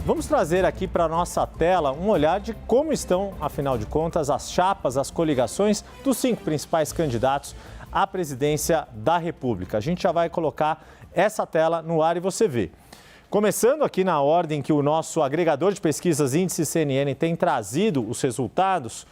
Vamos trazer aqui para a nossa tela um olhar de como estão, afinal de contas, as chapas, as coligações dos 5 principais candidatos à presidência da República. A gente já vai colocar essa tela no ar e você vê. Começando aqui na ordem que o nosso agregador de pesquisas Índice CNN tem trazido os resultados,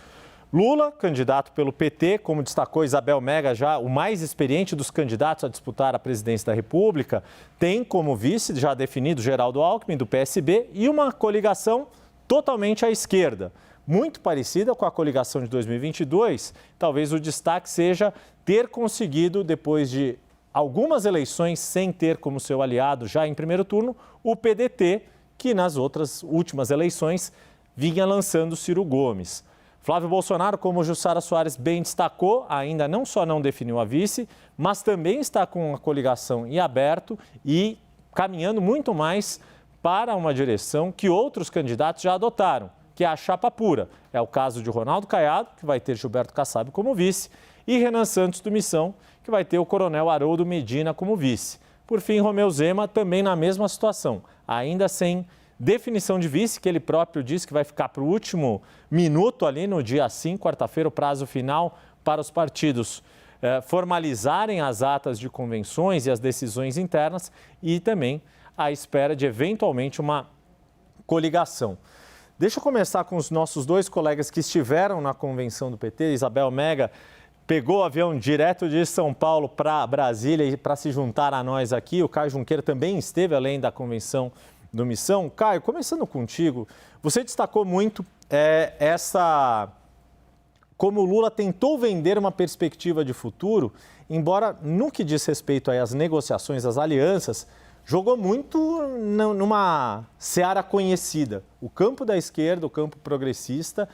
Lula, candidato pelo PT, como destacou Isabel Mega, já o mais experiente dos candidatos a disputar a presidência da República, tem como vice já definido Geraldo Alckmin, do PSB, e uma coligação totalmente à esquerda, muito parecida com a coligação de 2022. Talvez o destaque seja ter conseguido, depois de algumas eleições sem ter como seu aliado já em primeiro turno, o PDT, que nas outras últimas eleições vinha lançando Ciro Gomes. Flávio Bolsonaro, como Jussara Soares bem destacou, ainda não só não definiu a vice, mas também está com a coligação em aberto e caminhando muito mais para uma direção que outros candidatos já adotaram, que é a chapa pura. É o caso de Ronaldo Caiado, que vai ter Gilberto Kassab como vice, e Renan Santos do Missão, que vai ter o coronel Haroldo Medina como vice. Por fim, Romeu Zema também na mesma situação, ainda sem definição de vice, que ele próprio disse que vai ficar para o último minuto ali no dia 5, quarta-feira, o prazo final para os partidos formalizarem as atas de convenções e as decisões internas e também à espera de eventualmente uma coligação. Deixa eu começar com os nossos 2 colegas que estiveram na convenção do PT. Isabel Mega pegou o avião direto de São Paulo para Brasília para se juntar a nós aqui. O Caio Junqueira também esteve além da convenção do Missão. Caio, começando contigo, você destacou muito como o Lula tentou vender uma perspectiva de futuro, embora no que diz respeito às negociações, às alianças, jogou muito numa seara conhecida. O campo da esquerda, o campo progressista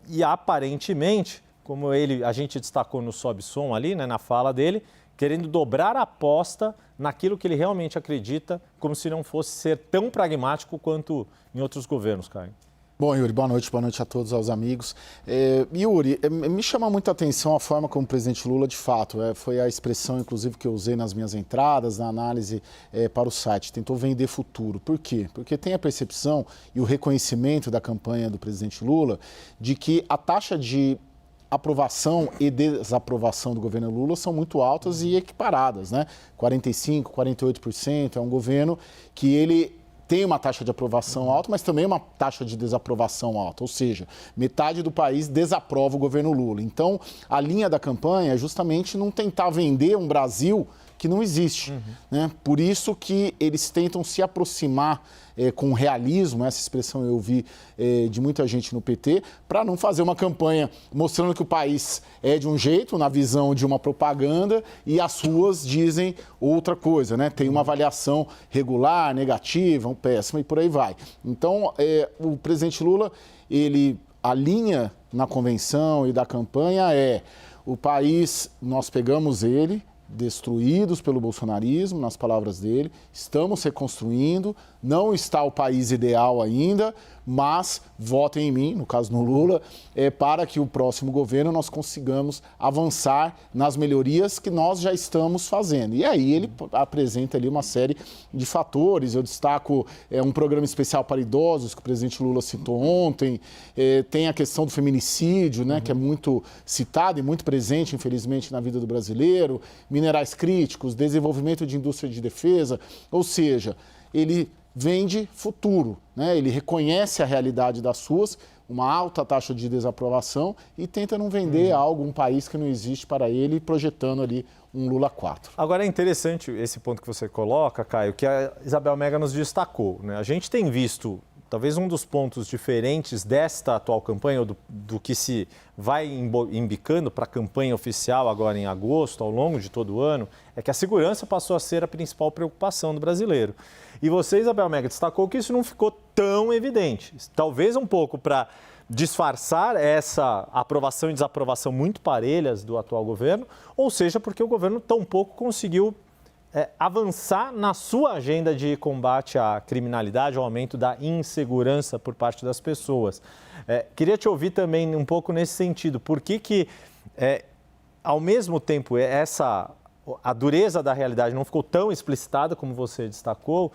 e aparentemente, como a gente destacou no Sobe Som ali, né, na fala dele, querendo dobrar a aposta naquilo que ele realmente acredita, como se não fosse ser tão pragmático quanto em outros governos, Caio. Bom, Yuri, boa noite a todos, aos amigos. Yuri, me chama muita atenção a forma como o presidente Lula, de fato, foi a expressão, inclusive, que eu usei nas minhas entradas, na análise para o site, tentou vender futuro. Por quê? Porque tem a percepção e o reconhecimento da campanha do presidente Lula de que a taxa de aprovação e desaprovação do governo Lula são muito altas e equiparadas, né? 45%, 48%, é um governo que ele tem uma taxa de aprovação alta, mas também uma taxa de desaprovação alta, ou seja, metade do país desaprova o governo Lula. Então, a linha da campanha é justamente não tentar vender um Brasil que não existe, né? Por isso que eles tentam se aproximar com realismo, essa expressão eu ouvi de muita gente no PT, para não fazer uma campanha mostrando que o país é de um jeito, na visão de uma propaganda, e as ruas dizem outra coisa, né? Tem uma avaliação regular, negativa, péssima e por aí vai. Então, o presidente Lula, a linha na convenção e da campanha o país, nós pegamos ele, destruídos pelo bolsonarismo, nas palavras dele, estamos reconstruindo, não está o país ideal ainda, mas votem em mim, no caso no Lula, para que o próximo governo nós consigamos avançar nas melhorias que nós já estamos fazendo. E aí ele apresenta ali uma série de fatores, eu destaco um programa especial para idosos, que o presidente Lula citou ontem, tem a questão do feminicídio, né, que é muito citado e muito presente, infelizmente, na vida do brasileiro, minerais críticos, desenvolvimento de indústria de defesa, ou seja, ele vende futuro, né? Ele reconhece a realidade das suas, uma alta taxa de desaprovação e tenta não vender algo, um país que não existe para ele, projetando ali um Lula 4. Agora é interessante esse ponto que você coloca, Caio, que a Isabel Mega nos destacou, né? A gente tem visto, talvez um dos pontos diferentes desta atual campanha, ou do que se vai embicando para a campanha oficial agora em agosto, ao longo de todo o ano, é que a segurança passou a ser a principal preocupação do brasileiro. E você, Isabel Mega, destacou que isso não ficou tão evidente. Talvez um pouco para disfarçar essa aprovação e desaprovação muito parelhas do atual governo, ou seja, porque o governo tampouco conseguiu avançar na sua agenda de combate à criminalidade, ao aumento da insegurança por parte das pessoas. Queria te ouvir também um pouco nesse sentido. Por que ao mesmo tempo, a dureza da realidade não ficou tão explicitada como você destacou,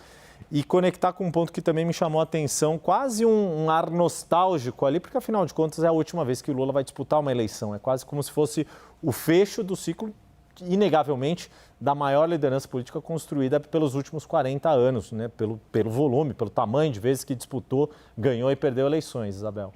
e conectar com um ponto que também me chamou a atenção, quase um ar nostálgico ali, porque afinal de contas é a última vez que o Lula vai disputar uma eleição. É quase como se fosse o fecho do ciclo, inegavelmente, da maior liderança política construída pelos últimos 40 anos, né? Pelo volume, pelo tamanho de vezes que disputou, ganhou e perdeu eleições, Isabel.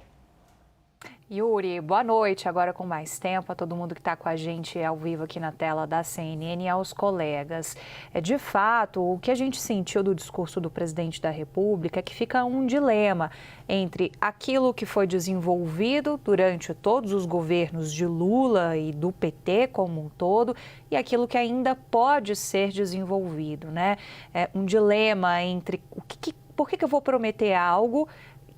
Yuri, boa noite. Agora com mais tempo, a todo mundo que está com a gente ao vivo aqui na tela da CNN e aos colegas. De fato, o que a gente sentiu do discurso do presidente da República é que fica um dilema entre aquilo que foi desenvolvido durante todos os governos de Lula e do PT como um todo e aquilo que ainda pode ser desenvolvido, né? É um dilema entre por que eu vou prometer algo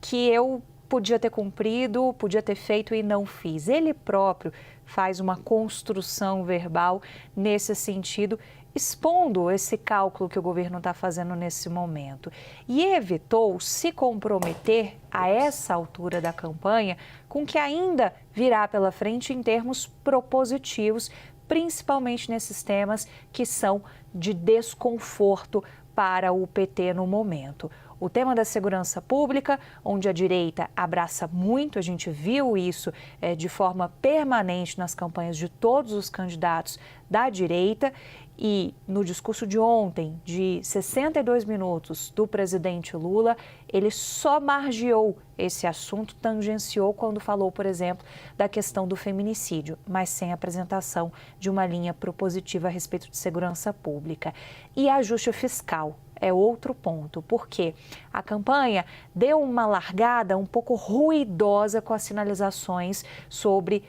que eu podia ter cumprido, podia ter feito e não fiz. Ele próprio faz uma construção verbal nesse sentido, expondo esse cálculo que o governo está fazendo nesse momento. E evitou se comprometer a essa altura da campanha com o que ainda virá pela frente em termos propositivos, principalmente nesses temas que são de desconforto para o PT no momento. O tema da segurança pública, onde a direita abraça muito, a gente viu isso de forma permanente nas campanhas de todos os candidatos da direita. E no discurso de ontem, de 62 minutos do presidente Lula, ele só margeou esse assunto, tangenciou quando falou, por exemplo, da questão do feminicídio, mas sem apresentação de uma linha propositiva a respeito de segurança pública. E ajuste fiscal é outro ponto, porque a campanha deu uma largada um pouco ruidosa com as sinalizações sobre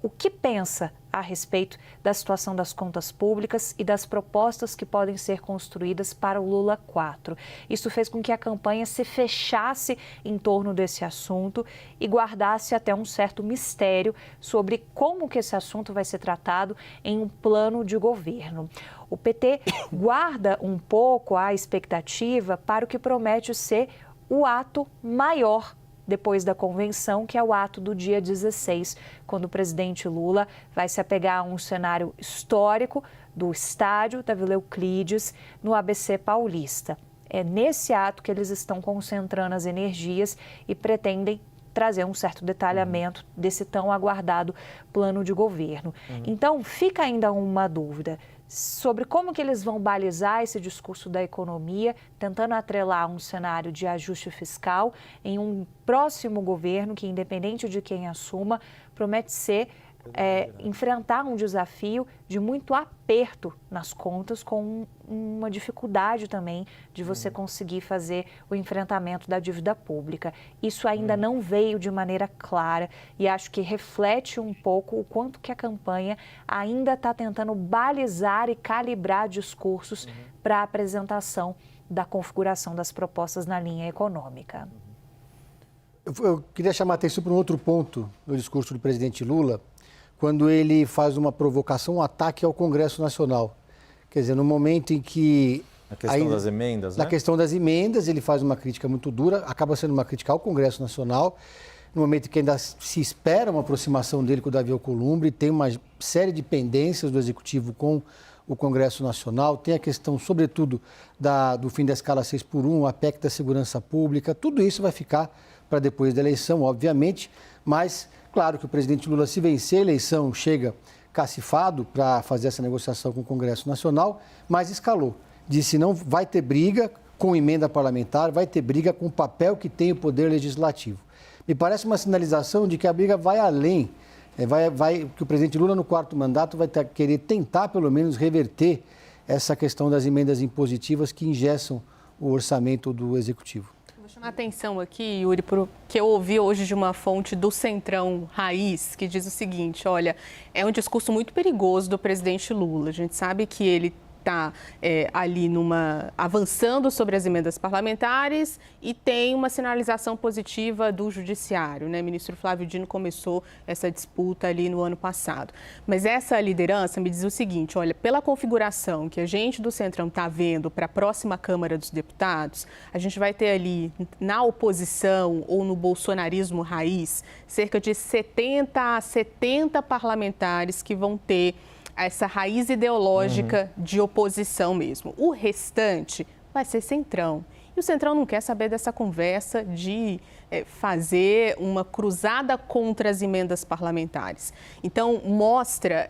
o que pensa a respeito da situação das contas públicas e das propostas que podem ser construídas para o Lula 4. Isso fez com que a campanha se fechasse em torno desse assunto e guardasse até um certo mistério sobre como que esse assunto vai ser tratado em um plano de governo. O PT guarda um pouco a expectativa para o que promete ser o ato maior depois da convenção, que é o ato do dia 16, quando o presidente Lula vai se apegar a um cenário histórico do estádio da Vila Euclides, no ABC Paulista. É nesse ato que eles estão concentrando as energias e pretendem trazer um certo detalhamento desse tão aguardado plano de governo. Então, fica ainda uma dúvida sobre como que eles vão balizar esse discurso da economia, tentando atrelar um cenário de ajuste fiscal em um próximo governo que, independente de quem assuma, promete ser enfrentar um desafio de muito aperto nas contas, com uma dificuldade também de você conseguir fazer o enfrentamento da dívida pública. Isso ainda não veio de maneira clara e acho que reflete um pouco o quanto que a campanha ainda está tentando balizar e calibrar discursos para a apresentação da configuração das propostas na linha econômica. Eu queria chamar a atenção para um outro ponto no discurso do presidente Lula, quando ele faz uma provocação, um ataque ao Congresso Nacional. Quer dizer, no momento em que... A questão das emendas, né? Na questão das emendas, ele faz uma crítica muito dura, acaba sendo uma crítica ao Congresso Nacional, no momento em que ainda se espera uma aproximação dele com o Davi Alcolumbre, tem uma série de pendências do Executivo com o Congresso Nacional, tem a questão, sobretudo, do fim da escala 6x1, a PEC da segurança pública, tudo isso vai ficar para depois da eleição, obviamente, mas... Claro que o presidente Lula, se vencer a eleição, chega cacifado para fazer essa negociação com o Congresso Nacional, mas escalou. Disse não vai ter briga com emenda parlamentar, vai ter briga com o papel que tem o Poder Legislativo. Me parece uma sinalização de que a briga vai além, que o presidente Lula, no quarto mandato, vai querer tentar, pelo menos, reverter essa questão das emendas impositivas que engessam o orçamento do Executivo. Vou chamar a atenção aqui, Yuri, porque eu ouvi hoje de uma fonte do Centrão Raiz, que diz o seguinte, olha, é um discurso muito perigoso do presidente Lula. A gente sabe que ele está ali avançando sobre as emendas parlamentares e tem uma sinalização positiva do judiciário, né? O ministro Flávio Dino começou essa disputa ali no ano passado. Mas essa liderança me diz o seguinte, olha, pela configuração que a gente do Centrão está vendo para a próxima Câmara dos Deputados, a gente vai ter ali na oposição ou no bolsonarismo raiz cerca de 70 a 70 parlamentares que vão ter essa raiz ideológica de oposição mesmo. O restante vai ser Centrão. E o Centrão não quer saber dessa conversa de fazer uma cruzada contra as emendas parlamentares. Então, mostra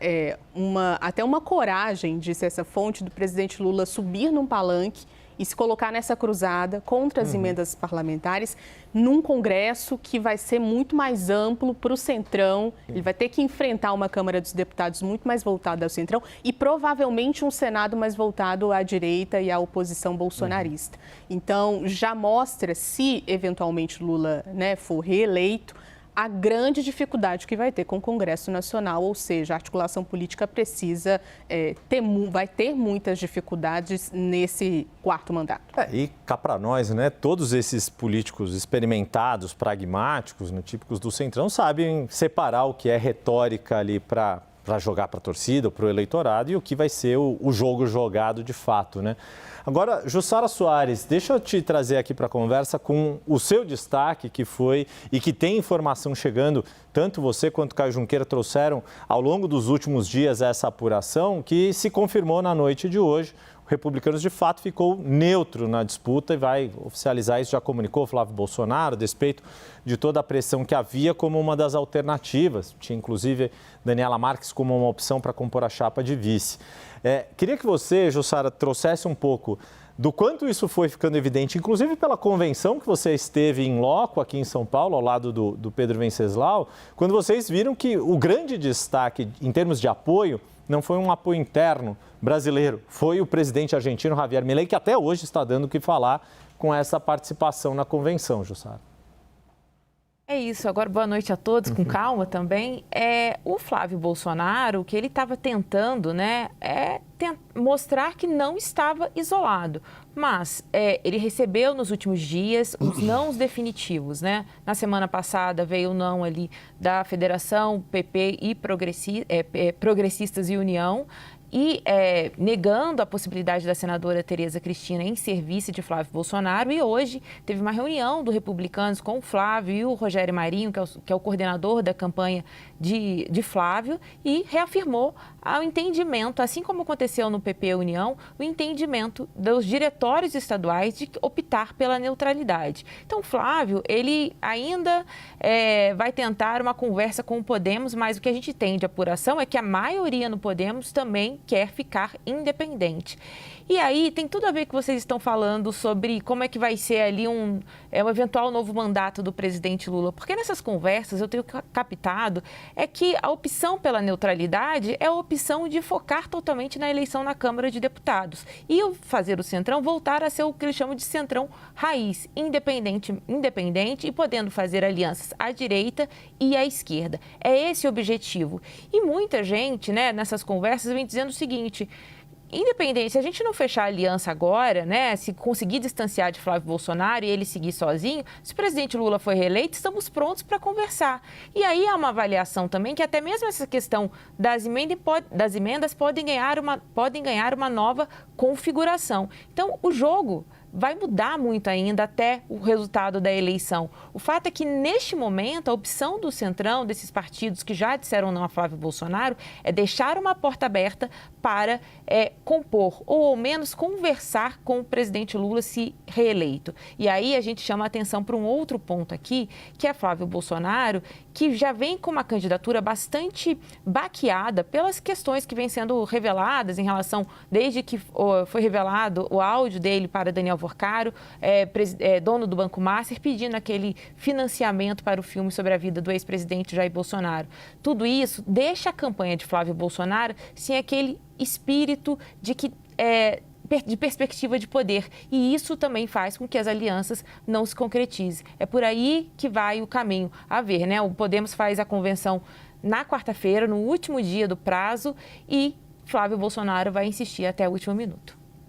até uma coragem, disse essa fonte, do presidente Lula subir num palanque e se colocar nessa cruzada contra as emendas parlamentares num Congresso que vai ser muito mais amplo para o Centrão. Ele vai ter que enfrentar uma Câmara dos Deputados muito mais voltada ao Centrão e provavelmente um Senado mais voltado à direita e à oposição bolsonarista. Então, já mostra, se eventualmente Lula for reeleito, a grande dificuldade que vai ter com o Congresso Nacional, ou seja, a articulação política precisa vai ter muitas dificuldades nesse quarto mandato. E cá para nós, todos esses políticos experimentados, pragmáticos, típicos do Centrão, sabem separar o que é retórica ali para jogar para a torcida, para o eleitorado, e o que vai ser o jogo jogado de fato, Agora, Jussara Soares, deixa eu te trazer aqui para a conversa com o seu destaque, que foi e que tem informação chegando, tanto você quanto Caio Junqueira trouxeram ao longo dos últimos dias essa apuração, que se confirmou na noite de hoje. O Republicanos, de fato, ficou neutro na disputa e vai oficializar isso, já comunicou Flávio Bolsonaro, a despeito de toda a pressão que havia como uma das alternativas. Tinha, inclusive, Daniela Marques como uma opção para compor a chapa de vice. Queria que você, Jussara, trouxesse um pouco do quanto isso foi ficando evidente, inclusive pela convenção que você esteve em loco aqui em São Paulo, ao lado do Pedro Venceslau, quando vocês viram que o grande destaque em termos de apoio não foi um apoio interno brasileiro, foi o presidente argentino Javier Milei, que até hoje está dando o que falar com essa participação na convenção, Jussara. É isso, agora boa noite a todos, com calma também. O Flávio Bolsonaro, o que ele estava tentando, mostrar que não estava isolado. Mas ele recebeu nos últimos dias os nãos definitivos, Na semana passada veio o não ali da Federação, PP e Progressistas e União, e negando a possibilidade da senadora Tereza Cristina em ser vice de Flávio Bolsonaro. E hoje teve uma reunião do Republicanos com o Flávio e o Rogério Marinho, que é o coordenador da campanha de Flávio, e reafirmou o entendimento, assim como aconteceu no PP União, o entendimento dos diretórios estaduais de optar pela neutralidade. Então, Flávio, ele ainda vai tentar uma conversa com o Podemos, mas o que a gente tem de apuração é que a maioria no Podemos também quer ficar independente. E aí tem tudo a ver com o que vocês estão falando sobre como é que vai ser ali um eventual novo mandato do presidente Lula. Porque nessas conversas eu tenho captado que a opção pela neutralidade é a opção de focar totalmente na eleição na Câmara de Deputados e fazer o Centrão voltar a ser o que eles chamam de Centrão raiz, independente e podendo fazer alianças à direita e à esquerda. É esse o objetivo. E muita gente, nessas conversas vem dizendo o seguinte: independente, se a gente não fechar a aliança agora, se conseguir distanciar de Flávio Bolsonaro e ele seguir sozinho, se o presidente Lula for reeleito, estamos prontos para conversar. E aí há uma avaliação também que até mesmo essa questão das emendas podem ganhar uma nova configuração. Então, o jogo vai mudar muito ainda até o resultado da eleição. O fato é que, neste momento, a opção do Centrão, desses partidos que já disseram não a Flávio Bolsonaro, é deixar uma porta aberta para compor, ou ao menos conversar com o presidente Lula se reeleito. E aí a gente chama a atenção para um outro ponto aqui, que é Flávio Bolsonaro, que já vem com uma candidatura bastante baqueada pelas questões que vêm sendo reveladas em relação, desde que foi revelado o áudio dele para Daniel Vorcaro, dono do Banco Master, pedindo aquele financiamento para o filme sobre a vida do ex-presidente Jair Bolsonaro. Tudo isso deixa a campanha de Flávio Bolsonaro sem aquele espírito de perspectiva de poder, e isso também faz com que as alianças não se concretizem. É por aí que vai o caminho a ver, O Podemos faz a convenção na quarta-feira, no último dia do prazo, e Flávio Bolsonaro vai insistir até o último minuto.